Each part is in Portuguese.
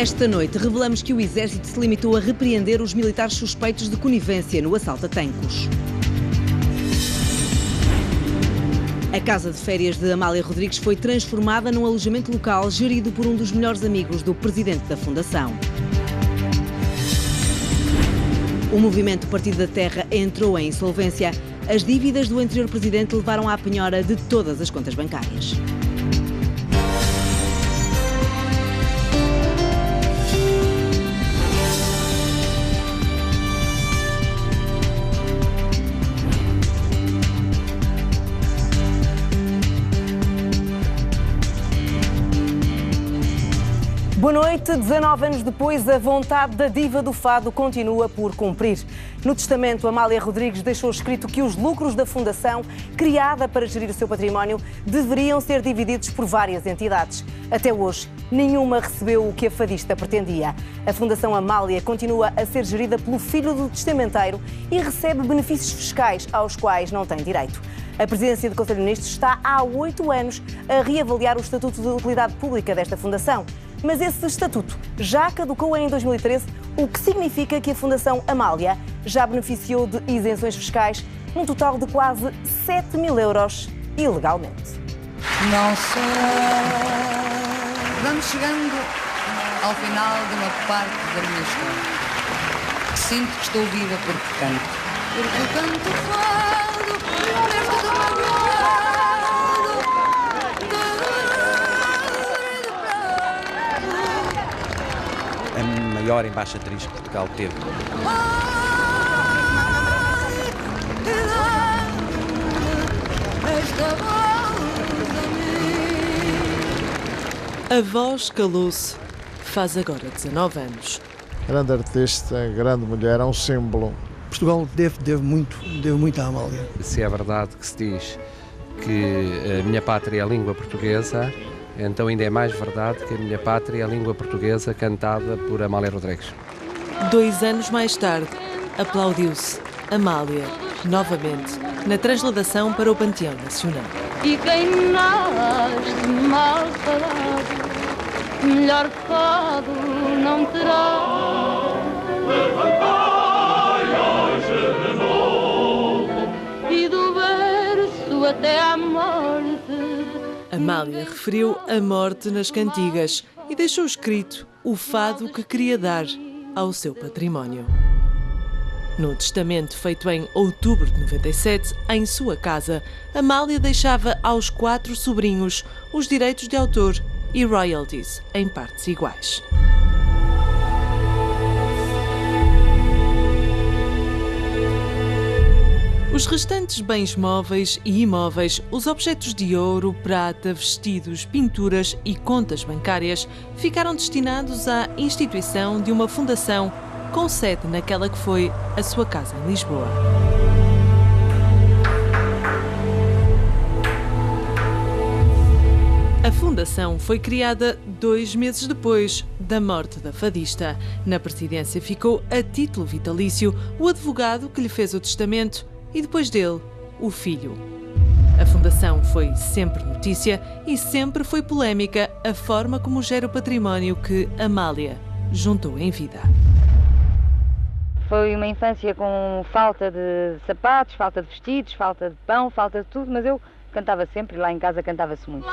Esta noite revelamos que o Exército se limitou a repreender os militares suspeitos de conivência no assalto a Tancos. A casa de férias de Amália Rodrigues foi transformada num alojamento local gerido por um dos melhores amigos do presidente da Fundação. O movimento Partido da Terra entrou em insolvência. As dívidas do anterior presidente levaram à penhora de todas as contas bancárias. Boa noite. 19 anos depois, a vontade da diva do fado continua por cumprir. No testamento, Amália Rodrigues deixou escrito que os lucros da Fundação, criada para gerir o seu património, deveriam ser divididos por várias entidades. Até hoje, nenhuma recebeu o que a fadista pretendia. A Fundação Amália continua a ser gerida pelo filho do testamenteiro e recebe benefícios fiscais aos quais não tem direito. A presidência do Conselho de Ministros está há 8 anos a reavaliar o Estatuto de Utilidade Pública desta Fundação. Mas esse estatuto já caducou em 2013, o que significa que a Fundação Amália já beneficiou de isenções fiscais, num total de quase 7 mil euros ilegalmente. Não sei. Vamos chegando ao final de uma parte da minha história. Sinto que estou viva porque canto. Porque canto fado, mesmo do meu lado. A maior embaixatriz que Portugal teve. A voz calou-se faz agora 19 anos. Grande artista, grande mulher, é um símbolo. Portugal deve muito à Amália. Se é verdade que se diz que a minha pátria é a língua portuguesa, então ainda é mais verdade que a minha pátria é a língua portuguesa cantada por Amália Rodrigues. 2 anos mais tarde, aplaudiu-se Amália, novamente, na transladação para o Panteão Nacional. E quem nasce mal falado, melhor fado não terá. Levantai hoje de novo, e do berço até à morte. Amália referiu a morte nas cantigas e deixou escrito o fado que queria dar ao seu património. No testamento feito em outubro de 97, em sua casa, Amália deixava aos 4 sobrinhos os direitos de autor e royalties em partes iguais. Os restantes bens móveis e imóveis, os objetos de ouro, prata, vestidos, pinturas e contas bancárias ficaram destinados à instituição de uma fundação com sede naquela que foi a sua casa em Lisboa. A fundação foi criada 2 meses depois da morte da fadista. Na presidência ficou a título vitalício o advogado que lhe fez o testamento e depois dele, o filho. A Fundação foi sempre notícia e sempre foi polémica a forma como gera o património que Amália juntou em vida. Foi uma infância com falta de sapatos, falta de vestidos, falta de pão, falta de tudo, mas eu cantava sempre e lá em casa cantava-se muito.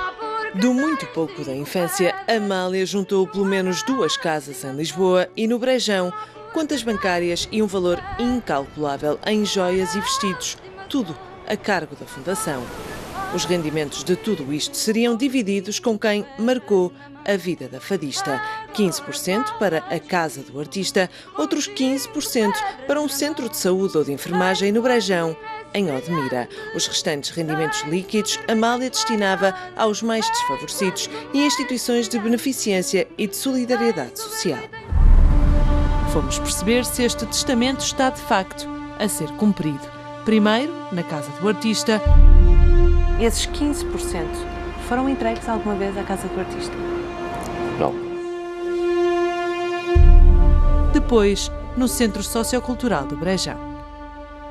Do muito pouco da infância, Amália juntou pelo menos 2 casas em Lisboa e no Brejão, contas bancárias e um valor incalculável em joias e vestidos, tudo a cargo da Fundação. Os rendimentos de tudo isto seriam divididos com quem marcou a vida da fadista. 15% para a casa do artista, outros 15% para um centro de saúde ou de enfermagem no Brejão, em Odmira. Os restantes rendimentos líquidos, Amália destinava aos mais desfavorecidos e a instituições de beneficência e de solidariedade social. Fomos perceber se este testamento está, de facto, a ser cumprido. Primeiro, na casa do artista. Esses 15% foram entregues alguma vez à casa do artista? Não. Depois, no Centro Sociocultural do Brejão.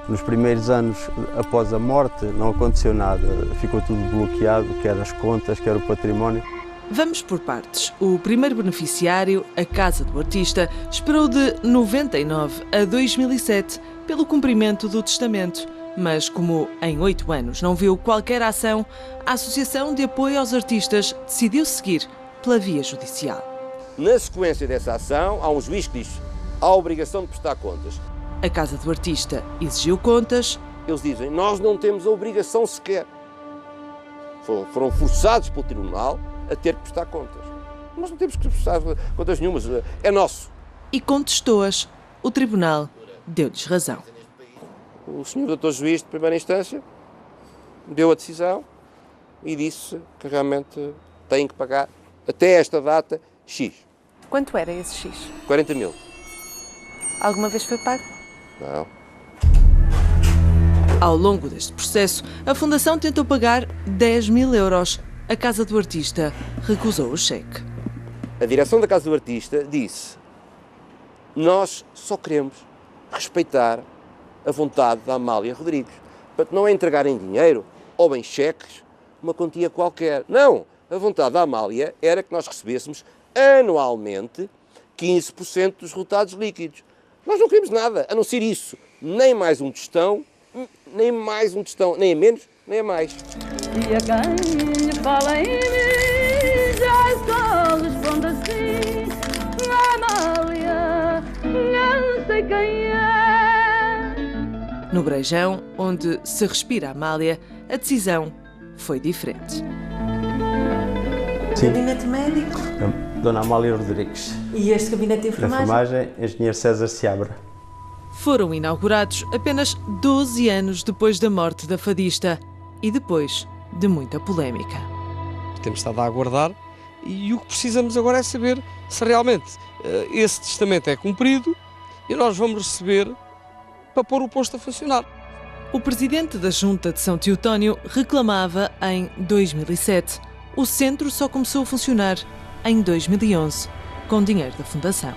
Nos primeiros anos após a morte não aconteceu nada, ficou tudo bloqueado, quer as contas, quer o património. Vamos por partes. O primeiro beneficiário, a Casa do Artista, esperou de 99 a 2007 pelo cumprimento do testamento. Mas, como em 8 anos não viu qualquer ação, a Associação de Apoio aos Artistas decidiu seguir pela via judicial. Na sequência dessa ação, há um juiz que diz: há a obrigação de prestar contas. A Casa do Artista exigiu contas. Eles dizem: nós não temos a obrigação sequer. Foram forçados pelo tribunal a ter que prestar contas. Nós não temos que prestar contas nenhumas, é nosso. E contestou-as. O tribunal deu-lhes razão. O senhor doutor juiz de primeira instância deu a decisão e disse que realmente têm que pagar até esta data X. Quanto era esse X? 40 mil. Alguma vez foi pago? Não. Ao longo deste processo, a Fundação tentou pagar 10 mil euros. A Casa do Artista recusou o cheque. A direção da Casa do Artista disse: nós só queremos respeitar a vontade da Amália Rodrigues. Portanto, não é entregar em dinheiro ou em cheques uma quantia qualquer. Não! A vontade da Amália era que nós recebêssemos anualmente 15% dos resultados líquidos. Nós não queremos nada, a não ser isso. Nem mais um tostão, nem mais um tostão, nem a menos, nem a mais. E a quem fala em mim já só responde assim: Amália, não sei quem é. No Brejão, onde se respira Amália, a decisão foi diferente. Sim. Gabinete médico? Dona Amália Rodrigues. E este gabinete de enfermagem? Na enfermagem, Engenheiro César Seabra. Foram inaugurados apenas 12 anos depois da morte da fadista e depois de muita polémica. Temos estado a aguardar e o que precisamos agora é saber se realmente esse testamento é cumprido e nós vamos receber para pôr o posto a funcionar. O presidente da Junta de São Teotónio reclamava em 2007. O centro só começou a funcionar em 2011, com dinheiro da Fundação.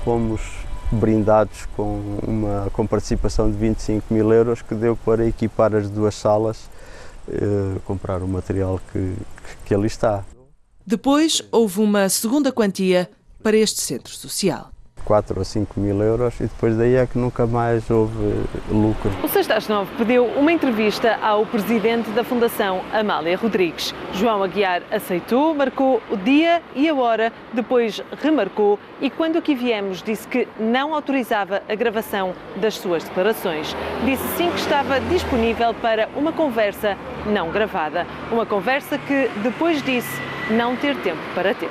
Fomos brindados com participação de 25 mil euros que deu para equipar as 2 salas, comprar o material que ali está. Depois houve uma segunda quantia para este centro social. 4 ou 5 mil euros e depois daí é que nunca mais houve lucro. O 6 às 9 pediu uma entrevista ao presidente da Fundação, Amália Rodrigues. João Aguiar aceitou, marcou o dia e a hora, depois remarcou e quando aqui viemos disse que não autorizava a gravação das suas declarações. Disse sim que estava disponível para uma conversa não gravada. Uma conversa que depois disse não ter tempo para ter.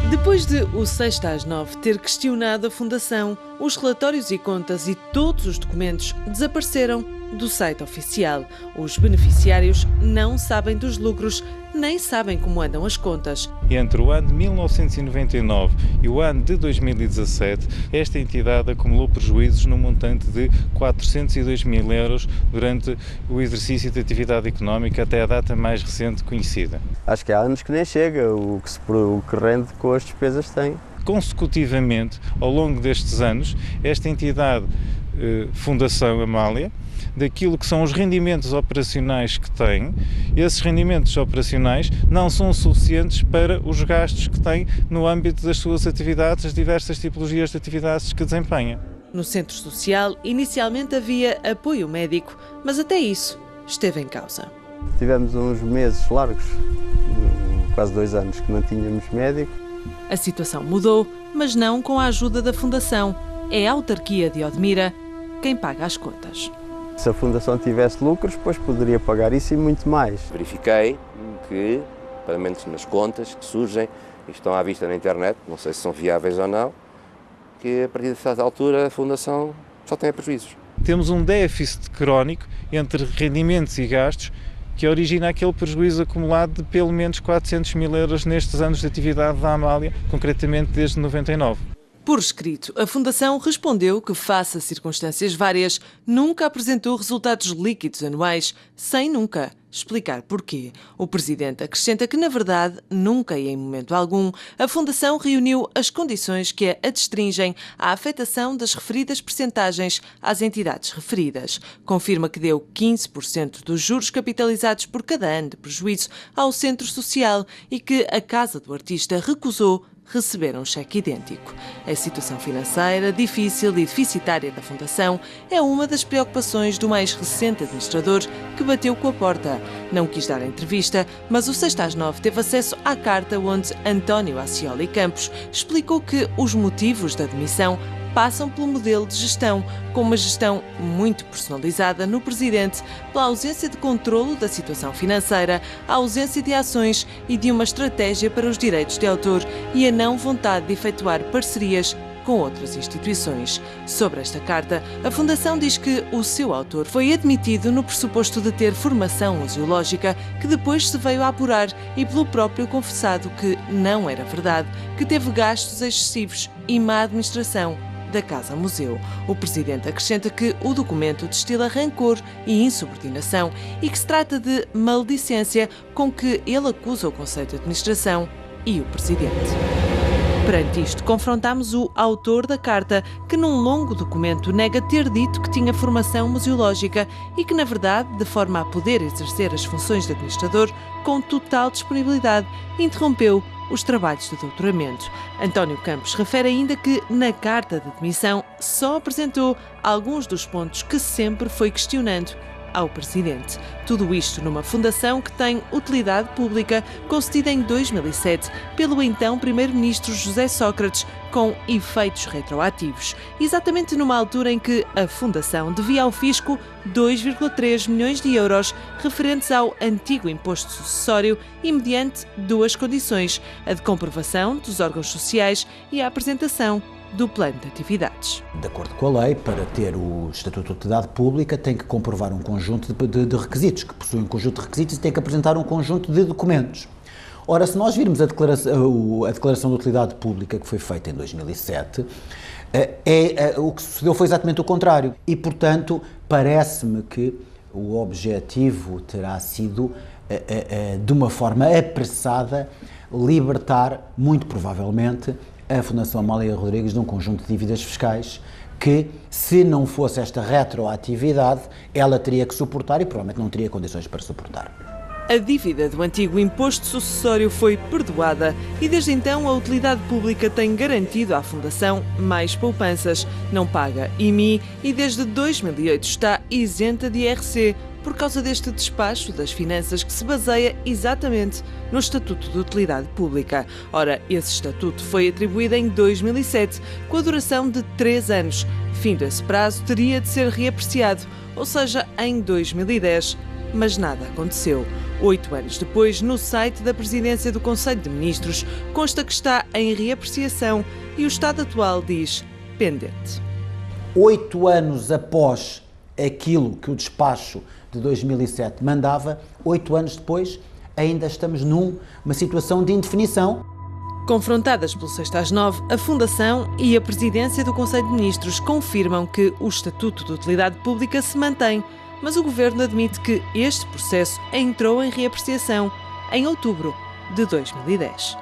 Depois de o 6 às 9 ter questionado a Fundação, os relatórios e contas e todos os documentos desapareceram do site oficial. Os beneficiários não sabem dos lucros, nem sabem como andam as contas. Entre o ano de 1999 e o ano de 2017, esta entidade acumulou prejuízos no montante de 402 mil euros durante o exercício de atividade económica até a data mais recente conhecida. Acho que há anos que nem chega o que rende com as despesas que tem. Consecutivamente, ao longo destes anos, esta entidade, Fundação Amália, daquilo que são os rendimentos operacionais que tem, esses rendimentos operacionais não são suficientes para os gastos que tem no âmbito das suas atividades, as diversas tipologias de atividades que desempenha. No centro social, inicialmente havia apoio médico, mas até isso esteve em causa. Tivemos uns meses largos, quase 2 anos, que não tínhamos médico. A situação mudou, mas não com a ajuda da Fundação. É a autarquia de Odmira quem paga as contas. Se a Fundação tivesse lucros, depois poderia pagar isso e muito mais. Verifiquei que pagamentos nas contas que surgem e estão à vista na internet, não sei se são viáveis ou não, que a partir dessa altura a Fundação só tem prejuízos. Temos um déficit crónico entre rendimentos e gastos que origina aquele prejuízo acumulado de pelo menos 400 mil euros nestes anos de atividade da Amália, concretamente desde 99. Por escrito, a Fundação respondeu que, face a circunstâncias várias, nunca apresentou resultados líquidos anuais, sem nunca explicar porquê. O Presidente acrescenta que, na verdade, nunca e em momento algum, a Fundação reuniu as condições que a adstringem à afetação das referidas percentagens às entidades referidas. Confirma que deu 15% dos juros capitalizados por cada ano de prejuízo ao Centro Social e que a Casa do Artista recusou receber um cheque idêntico. A situação financeira difícil e deficitária da Fundação é uma das preocupações do mais recente administrador que bateu com a porta. Não quis dar a entrevista, mas o 6/9 teve acesso à carta onde António Ascioli Campos explicou que os motivos da demissão passam pelo modelo de gestão, com uma gestão muito personalizada no Presidente, pela ausência de controlo da situação financeira, a ausência de ações e de uma estratégia para os direitos de autor e a não vontade de efetuar parcerias com outras instituições. Sobre esta carta, a Fundação diz que o seu autor foi admitido no pressuposto de ter formação museológica, que depois se veio a apurar e pelo próprio confessado que não era verdade, que teve gastos excessivos e má administração da Casa Museu. O Presidente acrescenta que o documento destila rancor e insubordinação e que se trata de maldicência com que ele acusa o Conselho de Administração e o Presidente. Perante isto, confrontámos o autor da carta, que num longo documento nega ter dito que tinha formação museológica e que, na verdade, de forma a poder exercer as funções de administrador com total disponibilidade, interrompeu os trabalhos de doutoramento. António Campos refere ainda que, na carta de demissão, só apresentou alguns dos pontos que sempre foi questionando ao Presidente. Tudo isto numa fundação que tem utilidade pública, concedida em 2007 pelo então Primeiro-Ministro José Sócrates, com efeitos retroativos, exatamente numa altura em que a Fundação devia ao Fisco 2,3 milhões de euros referentes ao antigo imposto sucessório e mediante duas condições, a de comprovação dos órgãos sociais e a apresentação do plano de atividades. De acordo com a lei, para ter o Estatuto de Utilidade Pública tem que comprovar um conjunto de requisitos, que possui um conjunto de requisitos e tem que apresentar um conjunto de documentos. Ora, se nós virmos a declaração de utilidade pública que foi feita em 2007, o que sucedeu foi exatamente o contrário. E, portanto, parece-me que o objetivo terá sido, de uma forma apressada, libertar, muito provavelmente, a Fundação Amália Rodrigues de um conjunto de dívidas fiscais que, se não fosse esta retroatividade, ela teria que suportar e provavelmente não teria condições para suportar. A dívida do antigo imposto sucessório foi perdoada e desde então a utilidade pública tem garantido à Fundação mais poupanças, não paga IMI e desde 2008 está isenta de IRC, por causa deste despacho das finanças que se baseia exatamente no Estatuto de Utilidade Pública. Ora, esse estatuto foi atribuído em 2007, com a duração de 3 anos. Fim desse prazo teria de ser reapreciado, ou seja, em 2010. Mas nada aconteceu. 8 anos depois, no site da Presidência do Conselho de Ministros, consta que está em reapreciação e o estado atual diz pendente. 8 anos após aquilo que o despacho de 2007 mandava, 8 anos depois, ainda estamos numa situação de indefinição. Confrontadas pelo 6/9, a Fundação e a Presidência do Conselho de Ministros confirmam que o Estatuto de Utilidade Pública se mantém, mas o Governo admite que este processo entrou em reapreciação em outubro de 2010.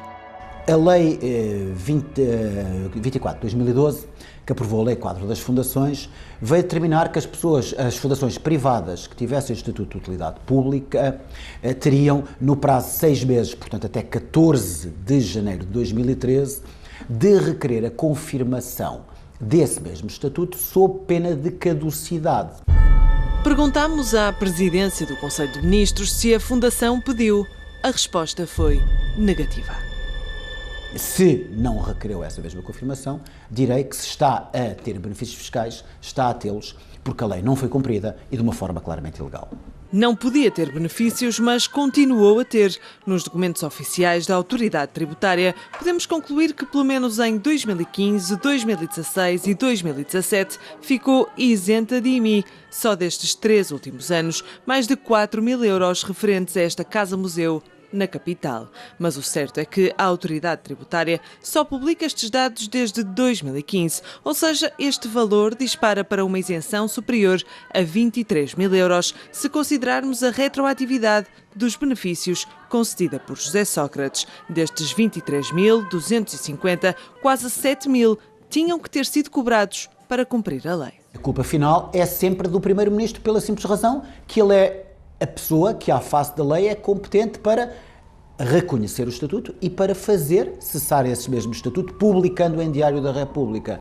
A Lei 24 de 2012, que aprovou a Lei Quadro das Fundações, veio determinar que as fundações privadas que tivessem Estatuto de Utilidade Pública teriam, no prazo de 6 meses, portanto até 14 de janeiro de 2013, de requerer a confirmação desse mesmo Estatuto sob pena de caducidade. Perguntámos à Presidência do Conselho de Ministros se a Fundação pediu. A resposta foi negativa. Se não requereu essa mesma confirmação, direi que se está a ter benefícios fiscais, está a tê-los, porque a lei não foi cumprida e de uma forma claramente ilegal. Não podia ter benefícios, mas continuou a ter. Nos documentos oficiais da Autoridade Tributária, podemos concluir que pelo menos em 2015, 2016 e 2017 ficou isenta de IMI. Só destes 3 últimos anos, mais de 4 mil euros referentes a esta Casa-Museu na capital. Mas o certo é que a autoridade tributária só publica estes dados desde 2015, ou seja, este valor dispara para uma isenção superior a 23 mil euros, se considerarmos a retroatividade dos benefícios concedida por José Sócrates. Destes 23.250, quase 7 mil tinham que ter sido cobrados para cumprir a lei. A culpa final é sempre do Primeiro-Ministro, pela simples razão que ele é a pessoa que, à face da lei, é competente para reconhecer o Estatuto e para fazer cessar esse mesmo Estatuto, publicando em Diário da República.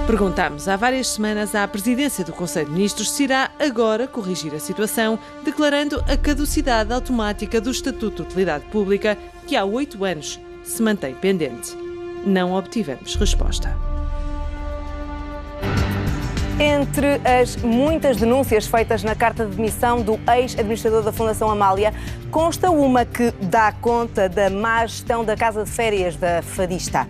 Perguntámos há várias semanas à Presidência do Conselho de Ministros se irá agora corrigir a situação, declarando a caducidade automática do Estatuto de Utilidade Pública, que há 8 anos se mantém pendente. Não obtivemos resposta. Entre as muitas denúncias feitas na carta de demissão do ex-administrador da Fundação Amália, consta uma que dá conta da má gestão da casa de férias da fadista.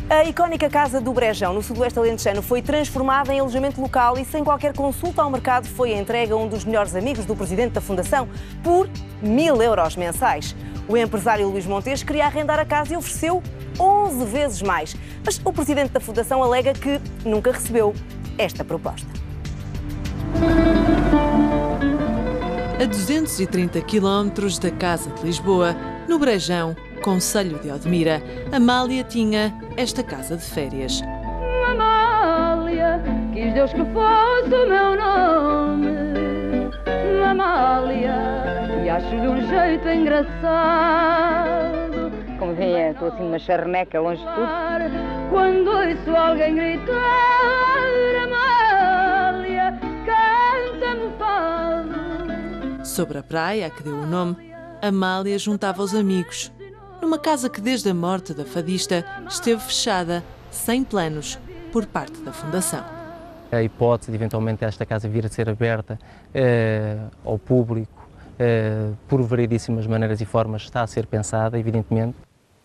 A icónica Casa do Brejão, no sudoeste alentejano, foi transformada em alojamento local e, sem qualquer consulta ao mercado, foi entregue a um dos melhores amigos do presidente da Fundação por 1.000 euros mensais. O empresário Luís Montes queria arrendar a casa e ofereceu 11 vezes mais. Mas o presidente da Fundação alega que nunca recebeu esta proposta. A 230 quilómetros da Casa de Lisboa, no Brejão, concelho de Odmira, Amália tinha esta casa de férias. Amália, quis Deus que fosse o meu nome. Amália, e acho de um jeito engraçado. Como vem, estou assim numa charneca longe de tudo. Quando ouço alguém gritar, Amália, canta-me fado. Sobre a praia, a que deu o nome, Amália juntava os amigos, numa casa que desde a morte da fadista esteve fechada, sem planos, por parte da Fundação. A hipótese de eventualmente esta casa vir a ser aberta ao público por variedíssimas maneiras e formas está a ser pensada, evidentemente.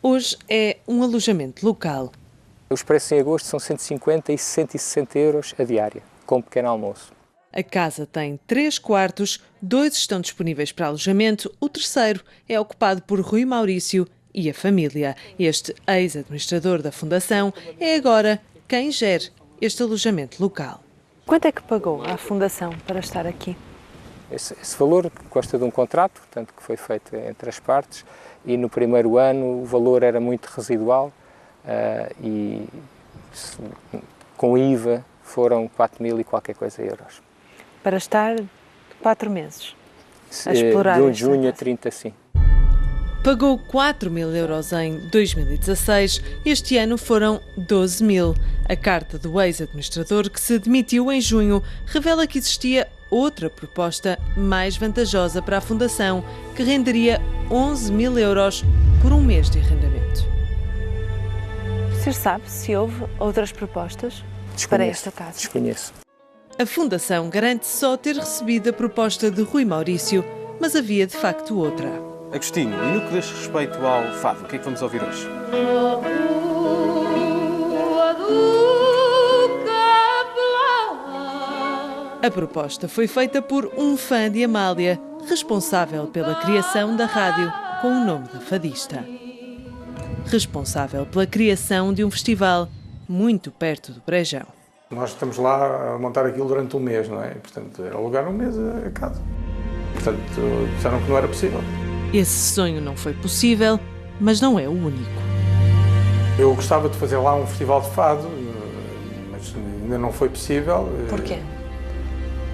Hoje é um alojamento local. Os preços em agosto são 150 e 160 euros a diária, com um pequeno almoço. A casa tem 3 quartos, 2 estão disponíveis para alojamento, o terceiro é ocupado por Rui Maurício e a família. Este ex-administrador da Fundação é agora quem gere este alojamento local. Quanto é que pagou à Fundação para estar aqui? Esse valor consta de um contrato, portanto, que foi feito entre as partes, e no primeiro ano o valor era muito residual e com IVA foram 4.000 e qualquer coisa euros. Para estar 4 meses a explorar. De 1 de junho a 30, sim. Pagou 4.000 euros em 2016, este ano foram 12.000. A carta do ex-administrador, que se demitiu em junho, revela que existia outra proposta mais vantajosa para a Fundação, que renderia 11.000 euros por um mês de arrendamento. O senhor sabe se houve outras propostas para esta casa? Desconheço. A Fundação garante só ter recebido a proposta de Rui Maurício, mas havia de facto outra. Agostinho, e no que diz respeito ao fado, o que é que vamos ouvir hoje? A proposta foi feita por um fã de Amália, responsável pela criação da rádio com o nome da fadista. Responsável pela criação de um festival muito perto do Brejão. Nós estamos lá a montar aquilo durante um mês, não é? Portanto, era alugar um mês a casa. Portanto, disseram que não era possível. Esse sonho não foi possível, mas não é o único. Eu gostava de fazer lá um festival de fado, mas ainda não foi possível. Porquê?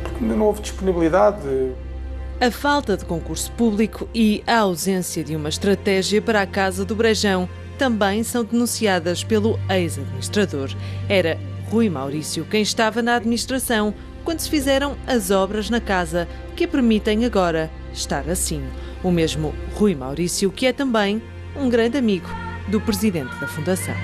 Porque ainda não houve disponibilidade. A falta de concurso público e a ausência de uma estratégia para a Casa do Brejão também são denunciadas pelo ex-administrador. Era Rui Maurício quem estava na administração quando se fizeram as obras na casa que a permitem agora estar assim. O mesmo Rui Maurício, que é também um grande amigo do presidente da Fundação.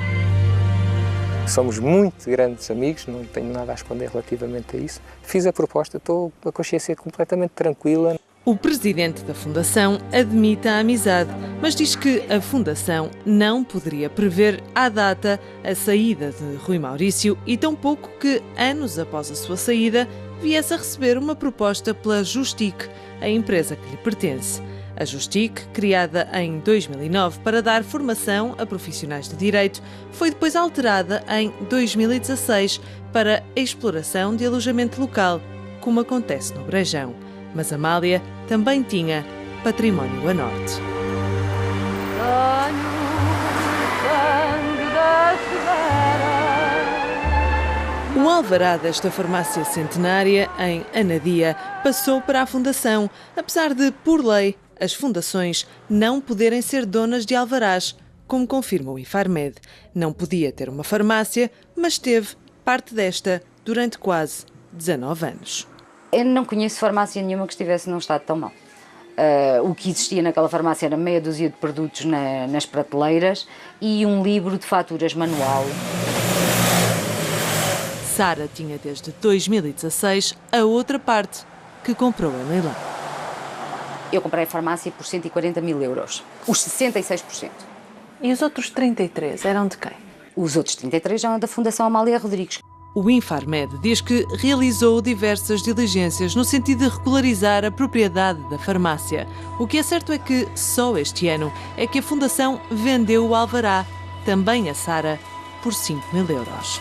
Somos muito grandes amigos, não tenho nada a esconder relativamente a isso. Fiz a proposta, estou com a consciência completamente tranquila. O presidente da Fundação admite a amizade, mas diz que a Fundação não poderia prever à data a saída de Rui Maurício e tampouco que, anos após a sua saída, viesse a receber uma proposta pela Justic, a empresa que lhe pertence. A Justic, criada em 2009 para dar formação a profissionais de direito, foi depois alterada em 2016 para a exploração de alojamento local, como acontece no Brejão. Mas Amália também tinha património a norte. O alvará desta farmácia centenária, em Anadia, passou para a Fundação, apesar de, por lei, as fundações não poderem ser donas de alvarás, como confirma o Infarmed. Não podia ter uma farmácia, mas teve parte desta durante quase 19 anos. Eu não conheço farmácia nenhuma que estivesse num estado tão mau. O que existia naquela farmácia era meia dúzia de produtos nas prateleiras e um livro de faturas manual. Sara tinha desde 2016 a outra parte, que comprou em leilão. Eu comprei a farmácia por 140 mil euros, os 66%. E os outros 33 eram de quem? Os outros 33 eram da Fundação Amália Rodrigues. O Infarmed diz que realizou diversas diligências no sentido de regularizar a propriedade da farmácia. O que é certo é que só este ano é que a Fundação vendeu o alvará, também a Sara, por 5 mil euros.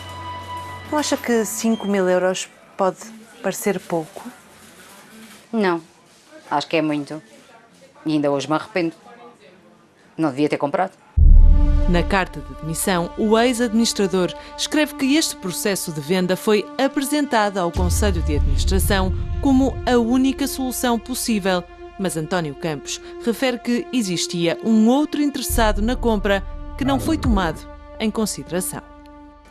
Não acha que 5 mil euros pode parecer pouco? Não, acho que é muito. E ainda hoje me arrependo. Não devia ter comprado. Na carta de demissão, o ex-administrador escreve que este processo de venda foi apresentado ao Conselho de Administração como a única solução possível, mas António Campos refere que existia um outro interessado na compra que não foi tomado em consideração.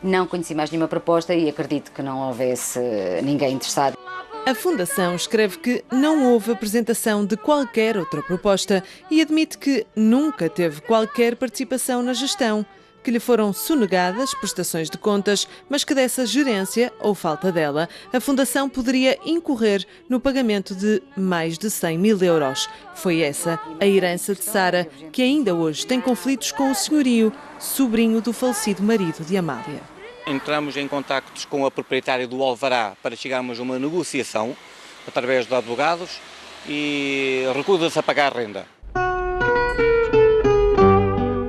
Não conheci mais nenhuma proposta e acredito que não houvesse ninguém interessado. A Fundação escreve que não houve apresentação de qualquer outra proposta e admite que nunca teve qualquer participação na gestão, que lhe foram sonegadas prestações de contas, mas que dessa gerência, ou falta dela, a Fundação poderia incorrer no pagamento de mais de 100 mil euros. Foi essa a herança de Sara, que ainda hoje tem conflitos com o senhorio, sobrinho do falecido marido de Amália. Entramos em contactos com a proprietária do alvará para chegarmos a uma negociação através de advogados e recusa-se a pagar a renda.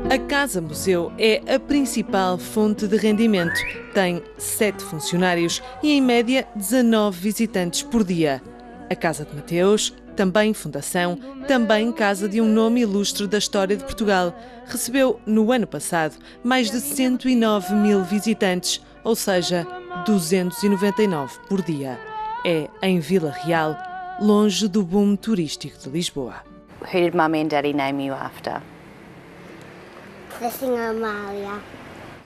A Casa Museu é a principal fonte de rendimento. Tem 7 funcionários e, em média, 19 visitantes por dia. A Casa de Mateus, também fundação, também casa de um nome ilustre da história de Portugal, recebeu, no ano passado, mais de 109 mil visitantes, ou seja, 299 por dia. É em Vila Real, longe do boom turístico de Lisboa. Who did Mummy and Daddy name you after? The singer Amália.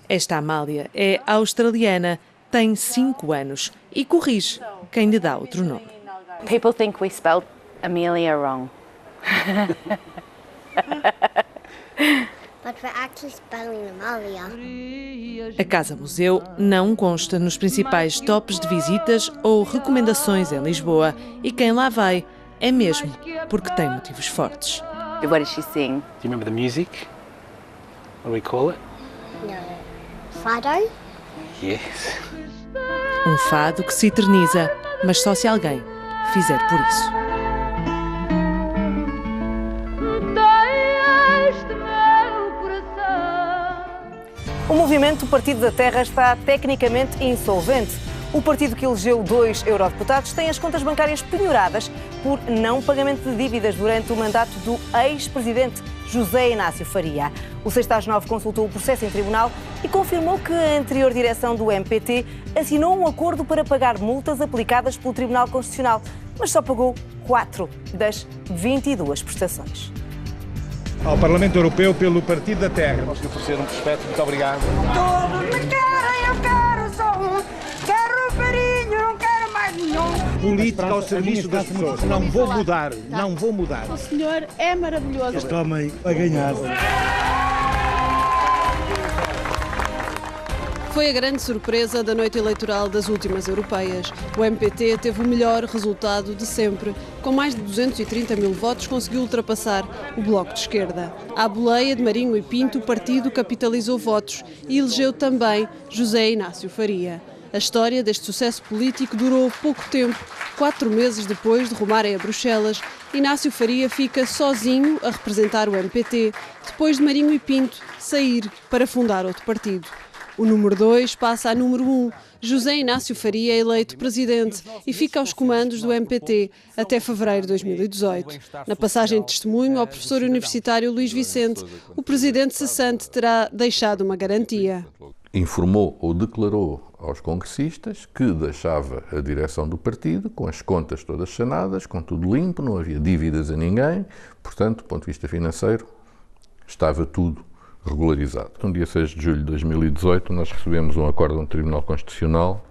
Esta Amália é australiana, tem 5 anos e corrige quem lhe dá outro nome. People think we spelled Amelia wrong. But we're actually spelling Amália. A Casa Museu não consta nos principais tops de visitas ou recomendações em Lisboa e quem lá vai é mesmo porque tem motivos fortes. What did she sing? Do you remember the music? What do we call it? No. Fado? Yes. Um fado que se eterniza, mas só se alguém fizer por isso. O movimento Partido da Terra está tecnicamente insolvente. O partido que elegeu 2 eurodeputados tem as contas bancárias penhoradas por não pagamento de dívidas durante o mandato do ex-presidente José Inácio Faria. O 6/9 consultou o processo em tribunal e confirmou que a anterior direção do MPT assinou um acordo para pagar multas aplicadas pelo Tribunal Constitucional, mas só pagou 4 das 22 prestações. Ao Parlamento Europeu pelo Partido da Terra. Posso lhe oferecer um prospecto? Muito obrigado. Todos me querem, eu quero só um. Quero um carinho, não quero mais nenhum. Política ao serviço das pessoas. Não vou mudar, não vou mudar. O senhor é maravilhoso. Este homem vai ganhar. Foi a grande surpresa da noite eleitoral das últimas europeias. O MPT teve o melhor resultado de sempre. Com mais de 230 mil votos, conseguiu ultrapassar o Bloco de Esquerda. À boleia de Marinho e Pinto, o partido capitalizou votos e elegeu também José Inácio Faria. A história deste sucesso político durou pouco tempo. 4 meses depois de rumarem a Bruxelas, Inácio Faria fica sozinho a representar o MPT, depois de Marinho e Pinto sair para fundar outro partido. O número 2 passa a número 1. José Inácio Faria é eleito presidente e fica aos comandos do MPT até fevereiro de 2018. Na passagem de testemunho ao professor universitário Luís Vicente, o presidente cessante terá deixado uma garantia. Informou ou declarou aos congressistas que deixava a direção do partido com as contas todas sanadas, com tudo limpo, não havia dívidas a ninguém, portanto, do ponto de vista financeiro, estava tudo regularizado. No dia 6 de julho de 2018, nós recebemos um acórdão do Tribunal Constitucional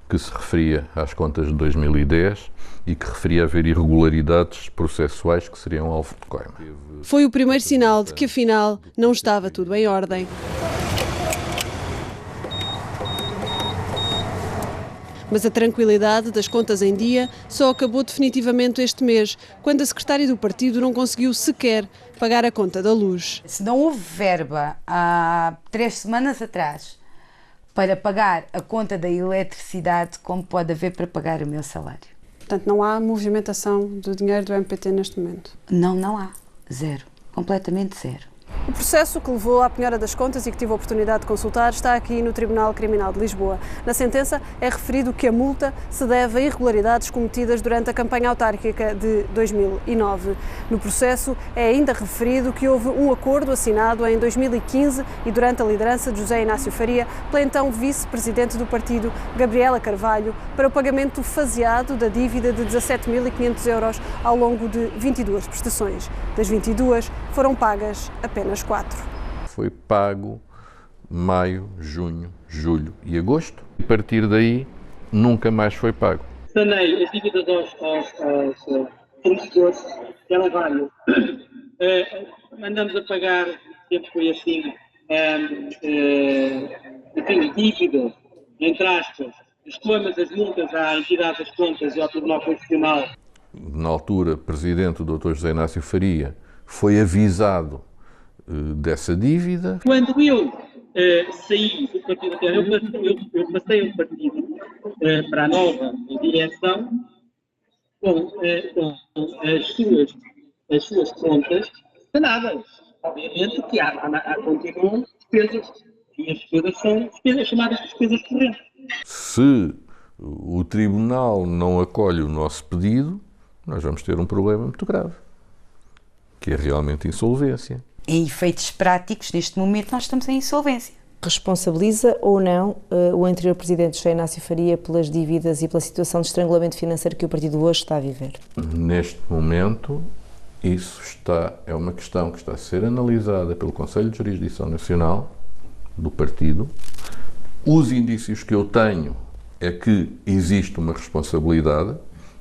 que se referia às contas de 2010 e que referia a haver irregularidades processuais que seriam alvo de coima. Foi o primeiro sinal de que, afinal, não estava tudo em ordem. Mas a tranquilidade das contas em dia só acabou definitivamente este mês, quando a secretária do partido não conseguiu sequer pagar a conta da luz. Se não houve verba há 3 semanas atrás para pagar a conta da eletricidade, como pode haver para pagar o meu salário? Portanto, não há movimentação do dinheiro do MPT neste momento? Não há. Zero. Completamente zero. O processo que levou à penhora das contas e que tive a oportunidade de consultar está aqui no Tribunal Criminal de Lisboa. Na sentença é referido que a multa se deve a irregularidades cometidas durante a campanha autárquica de 2009. No processo é ainda referido que houve um acordo assinado em 2015 e durante a liderança de José Inácio Faria, pela então vice-presidente do partido, Gabriela Carvalho, para o pagamento faseado da dívida de 17.500 euros ao longo de 22 prestações. Das 22, foram pagas apenas 4. Foi pago maio, junho, julho e agosto. A partir daí, nunca mais foi pago. Sanei as dívidas aos fornecedores, Carvalho. Mandamos a pagar, sempre foi assim, dívidas, entre aspas, excluímos as multas à entidade das contas e ao Tribunal Constitucional. Na altura, presidente, o Dr. José Inácio Faria, foi avisado dessa dívida. Quando eu saí do partido, eu passei o partido para a nova direção com as suas contas sanadas. Obviamente que continuam despesas, e as despesas são despesas chamadas despesas correntes. Se o Tribunal não acolhe o nosso pedido, nós vamos ter um problema muito grave, que é realmente insolvência. Em efeitos práticos, neste momento, nós estamos em insolvência. Responsabiliza ou não o anterior presidente José Inácio Faria pelas dívidas e pela situação de estrangulamento financeiro que o partido hoje está a viver? Neste momento, isso é uma questão que está a ser analisada pelo Conselho de Jurisdição Nacional do partido. Os indícios que eu tenho é que existe uma responsabilidade,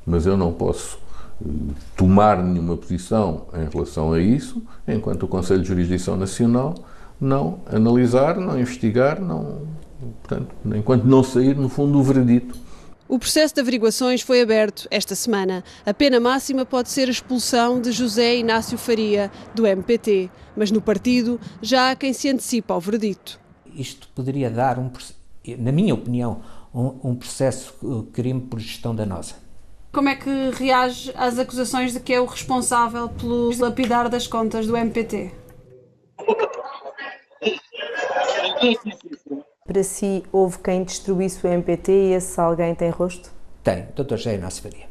mas eu não posso tomar nenhuma posição em relação a isso, enquanto o Conselho de Jurisdição Nacional não analisar, não investigar, portanto, enquanto não sair, no fundo, o veredito. O processo de averiguações foi aberto esta semana. A pena máxima pode ser a expulsão de José Inácio Faria, do MPT, mas no partido já há quem se antecipa ao veredito. Isto poderia dar, na minha opinião, um processo crime por gestão danosa. Como é que reage às acusações de que é o responsável pelo lapidar das contas do MPT? Para si, houve quem destruísse o MPT e esse alguém tem rosto? Tem, Dr. José Inácio Faria.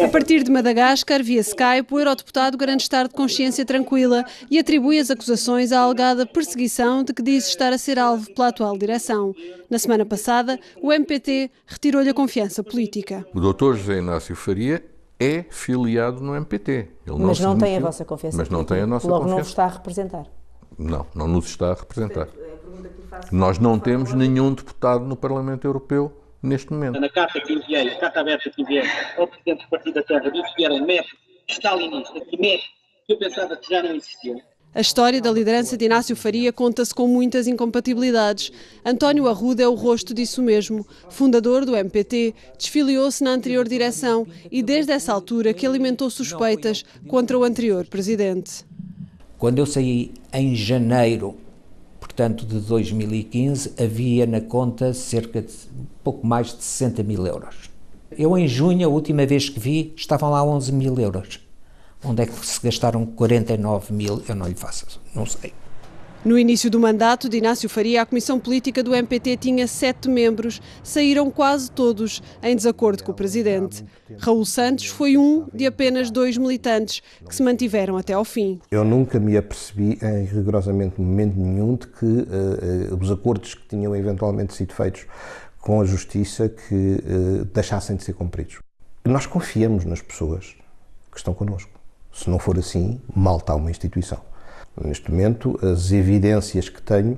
A partir de Madagascar, via Skype, o eurodeputado garante estar de consciência tranquila e atribui as acusações à alegada perseguição de que diz estar a ser alvo pela atual direção. Na semana passada, o MPT retirou-lhe a confiança política. O Dr. José Inácio Faria é filiado no MPT. Mas não tem a vossa confiança política. Mas não tem a nossa confiança. Logo não vos está a representar? Não nos está a representar. Nós não temos nenhum deputado no Parlamento Europeu neste momento. Na carta que enviei, a carta aberta que enviei ao Presidente do Partido da Terra, disse que era um método stalinista, que eu pensava que já não existia. A história da liderança de Inácio Faria conta-se com muitas incompatibilidades. António Arruda é o rosto disso mesmo. Fundador do MPT, desfiliou-se na anterior direção e desde essa altura que alimentou suspeitas contra o anterior presidente. Quando eu saí em janeiro, portanto, de 2015, havia na conta cerca de pouco mais de 60 mil euros. Eu, em junho, a última vez que vi, estavam lá 11 mil euros. Onde é que se gastaram 49 mil? Eu não lhe faço, não sei. No início do mandato de Inácio Faria, a Comissão Política do MPT tinha 7 membros. Saíram quase todos em desacordo com o Presidente. Raul Santos foi um de apenas 2 militantes que se mantiveram até ao fim. Eu nunca me apercebi em rigorosamente momento nenhum de que os acordos que tinham eventualmente sido feitos com a Justiça que deixassem de ser cumpridos. Nós confiamos nas pessoas que estão connosco. Se não for assim, mal está uma instituição. Neste momento, as evidências que tenho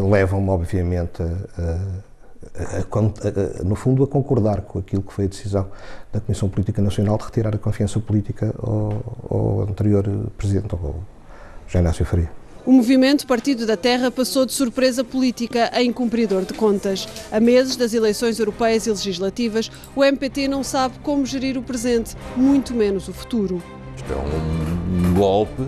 levam-me, obviamente, no fundo, a concordar com aquilo que foi a decisão da Comissão Política Nacional de retirar a confiança política ao anterior Presidente, ao José Inácio Faria. O movimento Partido da Terra passou de surpresa política a incumpridor de contas. A meses das eleições europeias e legislativas, o MPT não sabe como gerir o presente, muito menos o futuro. Isto é um golpe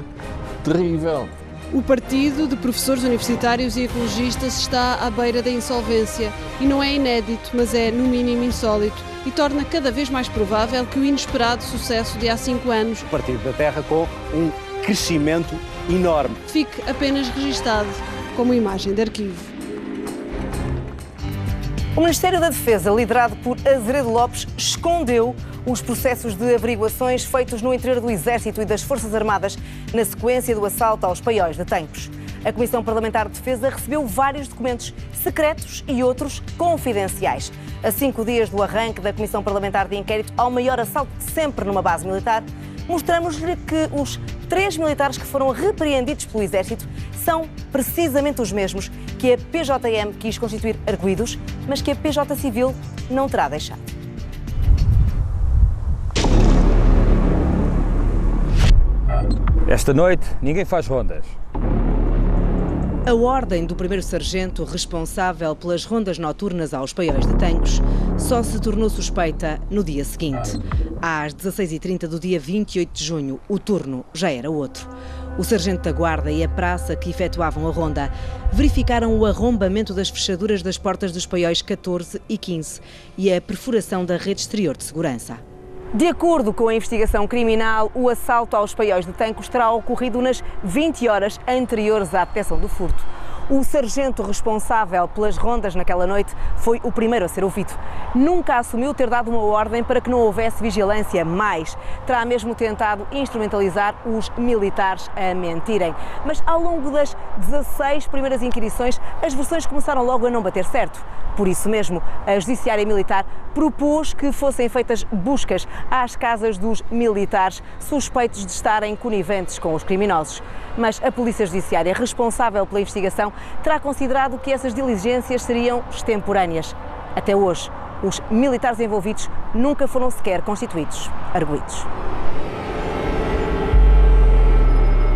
terrível. O partido de professores universitários e ecologistas está à beira da insolvência e não é inédito, mas é no mínimo insólito e torna cada vez mais provável que o inesperado sucesso de há 5 anos, o Partido da Terra com um crescimento enorme, fique apenas registado como imagem de arquivo. O Ministério da Defesa, liderado por Azeredo Lopes, escondeu os processos de averiguações feitos no interior do Exército e das Forças Armadas na sequência do assalto aos paióis de Tancos. A Comissão Parlamentar de Defesa recebeu vários documentos secretos e outros confidenciais. A 5 dias do arranque da Comissão Parlamentar de Inquérito ao maior assalto de sempre numa base militar, mostramos-lhe que os 3 militares que foram repreendidos pelo Exército são precisamente os mesmos que a PJM quis constituir arguidos, mas que a PJ Civil não terá deixado. Esta noite ninguém faz rondas. A ordem do primeiro sargento responsável pelas rondas noturnas aos paióis de Tancos só se tornou suspeita no dia seguinte. Às 16h30 do dia 28 de junho, o turno já era outro. O sargento da guarda e a praça que efetuavam a ronda verificaram o arrombamento das fechaduras das portas dos paióis 14 e 15 e a perfuração da rede exterior de segurança. De acordo com a investigação criminal, o assalto aos paióis de Tancos terá ocorrido nas 20 horas anteriores à detecção do furto. O sargento responsável pelas rondas naquela noite foi o primeiro a ser ouvido. Nunca assumiu ter dado uma ordem para que não houvesse vigilância, mas terá mesmo tentado instrumentalizar os militares a mentirem. Mas ao longo das 16 primeiras inquirições, as versões começaram logo a não bater certo. Por isso mesmo, a Judiciária Militar propôs que fossem feitas buscas às casas dos militares suspeitos de estarem coniventes com os criminosos. Mas a Polícia Judiciária, responsável pela investigação, terá considerado que essas diligências seriam extemporâneas. Até hoje, os militares envolvidos nunca foram sequer constituídos arguidos.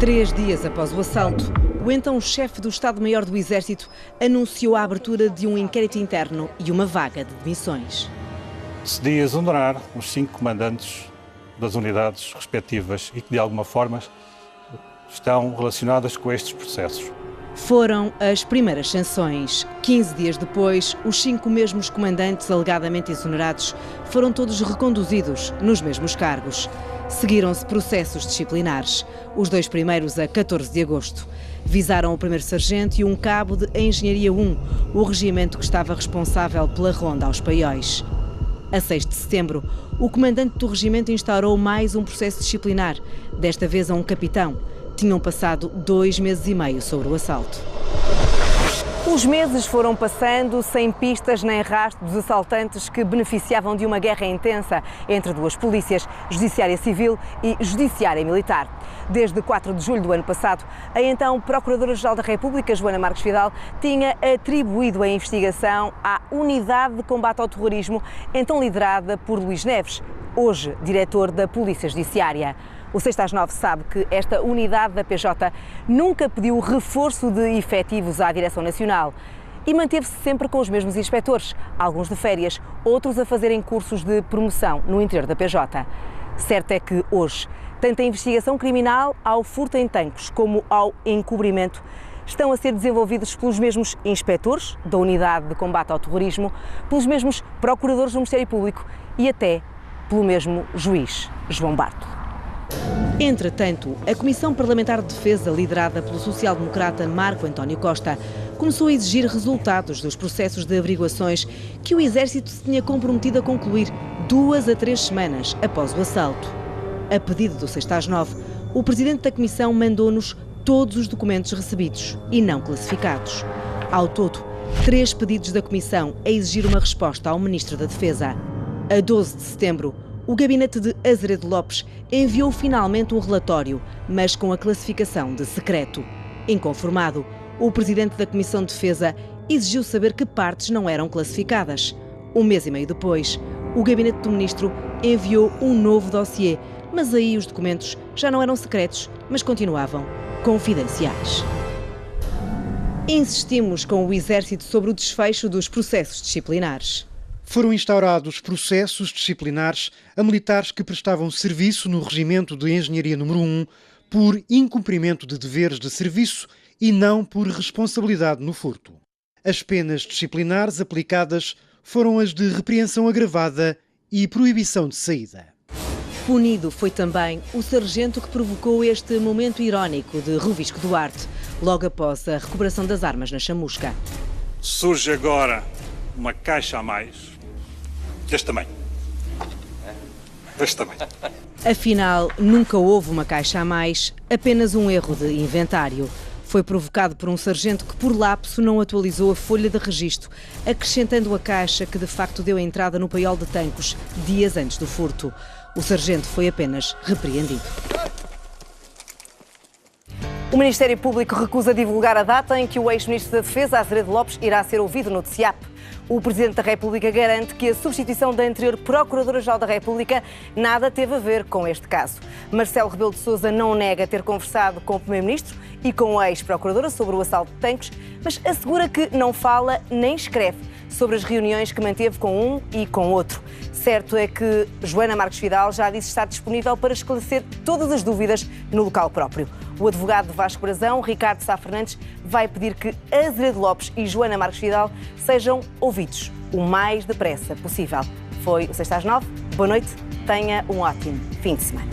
3 dias após o assalto, o então chefe do Estado-Maior do Exército anunciou a abertura de um inquérito interno e uma vaga de demissões. Decidi exonerar os 5 comandantes das unidades respectivas e que, de alguma forma, estão relacionadas com estes processos. Foram as primeiras sanções. 15 dias depois, os 5 mesmos comandantes alegadamente exonerados foram todos reconduzidos nos mesmos cargos. Seguiram-se processos disciplinares. Os 2 primeiros a 14 de agosto. Visaram o primeiro sargento e um cabo de Engenharia 1, o regimento que estava responsável pela ronda aos paióis. A 6 de setembro, o comandante do regimento instaurou mais um processo disciplinar, desta vez a um capitão. Tinham passado 2 meses e meio sobre o assalto. Os meses foram passando sem pistas nem rastro dos assaltantes que beneficiavam de uma guerra intensa entre 2 polícias, Judiciária Civil e Judiciária Militar. Desde 4 de julho do ano passado, a então Procuradora-Geral da República, Joana Marques Vidal, tinha atribuído a investigação à Unidade de Combate ao Terrorismo, então liderada por Luís Neves, hoje diretor da Polícia Judiciária. O 6 às 9 sabe que esta unidade da PJ nunca pediu reforço de efetivos à Direção Nacional e manteve-se sempre com os mesmos inspectores, alguns de férias, outros a fazerem cursos de promoção no interior da PJ. Certo é que hoje, tanto a investigação criminal ao furto em Tancos como ao encobrimento estão a ser desenvolvidos pelos mesmos inspectores da Unidade de Combate ao Terrorismo, pelos mesmos procuradores do Ministério Público e até pelo mesmo juiz, João Barto. Entretanto, a Comissão Parlamentar de Defesa, liderada pelo social-democrata Marco António Costa, começou a exigir resultados dos processos de averiguações que o Exército se tinha comprometido a concluir 2 a 3 semanas após o assalto. A pedido do 6/9, o Presidente da Comissão mandou-nos todos os documentos recebidos e não classificados. Ao todo, 3 pedidos da Comissão a exigir uma resposta ao Ministro da Defesa. A 12 de setembro, o gabinete de Azeredo Lopes enviou finalmente um relatório, mas com a classificação de secreto. Inconformado, o Presidente da Comissão de Defesa exigiu saber que partes não eram classificadas. 1 mês e meio depois, o gabinete do Ministro enviou um novo dossiê, mas aí os documentos já não eram secretos, mas continuavam confidenciais. Insistimos com o Exército sobre o desfecho dos processos disciplinares. Foram instaurados processos disciplinares a militares que prestavam serviço no Regimento de Engenharia número 1 por incumprimento de deveres de serviço e não por responsabilidade no furto. As penas disciplinares aplicadas foram as de repreensão agravada e proibição de saída. Punido foi também o sargento que provocou este momento irónico de Rovisco Duarte, logo após a recuperação das armas na chamusca. Surge agora uma caixa a mais, deste tamanho. Deste tamanho. Afinal, nunca houve uma caixa a mais, apenas um erro de inventário. Foi provocado por um sargento que, por lapso, não atualizou a folha de registro, acrescentando a caixa que de facto deu a entrada no paiol de Tancos dias antes do furto. O sargento foi apenas repreendido. O Ministério Público recusa divulgar a data em que o ex-ministro da Defesa, Azeredo Lopes, irá ser ouvido no TSIAP. O Presidente da República garante que a substituição da anterior Procuradora-Geral da República nada teve a ver com este caso. Marcelo Rebelo de Sousa não nega ter conversado com o Primeiro-Ministro e com a ex-Procuradora sobre o assalto de Tancos, mas assegura que não fala nem escreve sobre as reuniões que manteve com um e com outro. Certo é que Joana Marques Vidal já disse estar disponível para esclarecer todas as dúvidas no local próprio. O advogado de Vasco Brazão, Ricardo Sá Fernandes, vai pedir que Azeredo Lopes e Joana Marques Vidal sejam ouvidos o mais depressa possível. Foi o 6/9. Boa noite, tenha um ótimo fim de semana.